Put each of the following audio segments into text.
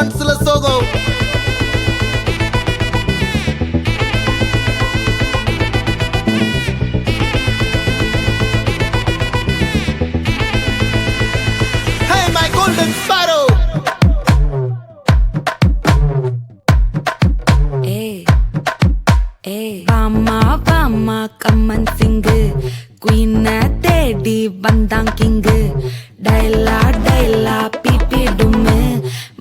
மனசுல சோகம். Hey my golden sparrow. வாமா கம்மன் சிங்கு குயின தேடி வந்தான் கிங்கு டைலா பிபி டும்மு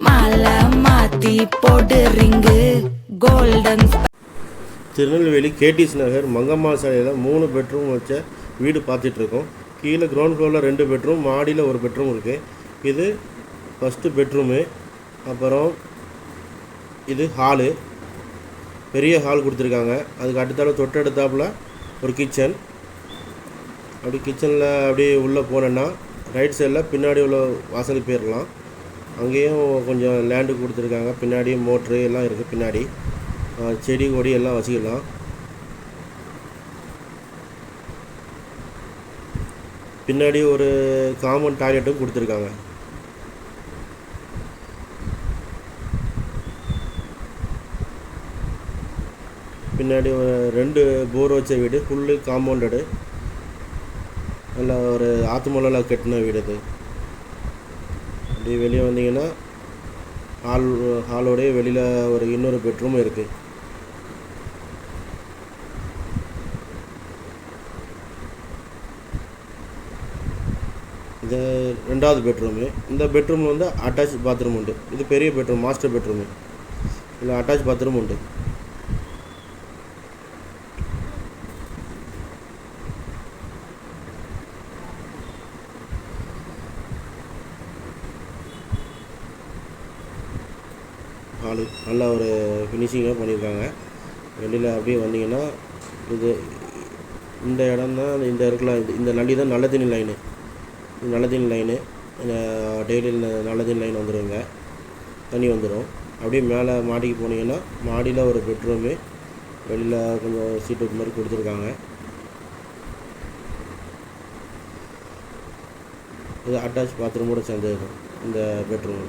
மாலை மாத்தி போடு ரிங்கு கோல்டன். திருநெல்வேலி கேடிஸ் நகர் மங்கம்மா சாலையில் 3 பெட்ரூம் வச்ச வீடு பார்த்துட்ருக்கோம். கீழே கிரவுண்ட் ஃப்ளோரில் 2 பெட்ரூம், மாடியில் 1 பெட்ரூம் இருக்குது. இது ஃபஸ்ட்டு பெட்ரூமு. அப்புறம் இது ஹாலு, பெரிய ஹால் கொடுத்துருக்காங்க. அதுக்கு அடுத்தால தொட்டடுத்தாப்பில் ஒரு கிச்சன். அப்படி கிச்சனில் அப்படியே உள்ளே போனேன்னா ரைட் சைடில் பின்னாடி உள்ள வாசலுக்கு போயிடலாம். அங்கேயும் கொஞ்சம் லேண்டு கொடுத்துருக்காங்க. பின்னாடியும் மோட்ரு எல்லாம் இருக்குது. பின்னாடி செடி கொடி எல்லாம் வச்சுக்கலாம். பின்னாடி ஒரு காமன் டாய்லெட்டும் கொடுத்துருக்காங்க. பின்னாடி ஒரு 2 போர் வச்ச வீடு, ஃபுல்லு காம்பவுண்டடு, நல்லா ஒரு ஆத்துமலையில் கட்டின வீடு. இது அப்படி வெளியே வந்தீங்கன்னா ஹாலோடைய வெளியில் ஒரு இன்னொரு பெட்ரூம் இருக்குது. இது 2வது பெட்ரூமு. இந்த பெட்ரூமில் வந்து அட்டாச் பாத்ரூம் உண்டு. இது பெரிய பெட்ரூம், மாஸ்டர் பெட்ரூமு. இதில் அட்டாச் பாத்ரூம் உண்டு. ஹாலு நல்லா ஒரு ஃபினிஷிங்காக பண்ணியிருக்காங்க. வெளியில் அப்படியே வந்தீங்கன்னா இது இந்த இடம் தான், இந்த இருக்கலாம். இந்த நள்ளி தான் நல்ல தண்ணி லைனு. இது நல்ல தண்ணி லைனு. டெய்லி நல்ல தண்ணி லைன் வந்துடுங்க, தண்ணி வந்துடும். அப்படியே மேலே மாடிக்கு போனீங்கன்னா மாடியில் ஒரு பெட்ரூமு, வெளியில் கொஞ்சம் சீட்டு மாதிரி கொடுத்துருக்காங்க. இது அட்டாச் பாத்ரூமோடு சேர்ந்தது இந்த பெட்ரூமு.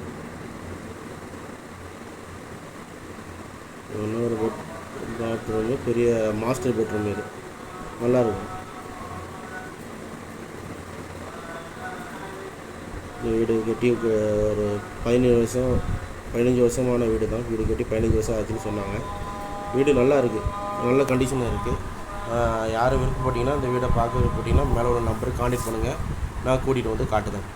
இன்னொரு பாத்ரூமு, பெரிய மாஸ்டர் பெட்ரூம். இது நல்லாயிருக்கும். இந்த வீடு கட்டி ஒரு 15 வருஷமான வீடு தான். வீடு கட்டி 15 வருஷம் ஆச்சுன்னு சொன்னாங்க. வீடு நல்லா இருக்குது, நல்ல கண்டிஷனாக இருக்குது. யாரும் விருப்பப்பட்டீங்கன்னா இந்த வீடை பார்க்க விருப்பப்பட்டீங்கன்னா மேலே உள்ள நம்பருக்கு கான்டெக்ட் பண்ணுங்கள். நான் கூட்டிகிட்டு வந்து காட்டுதேன்.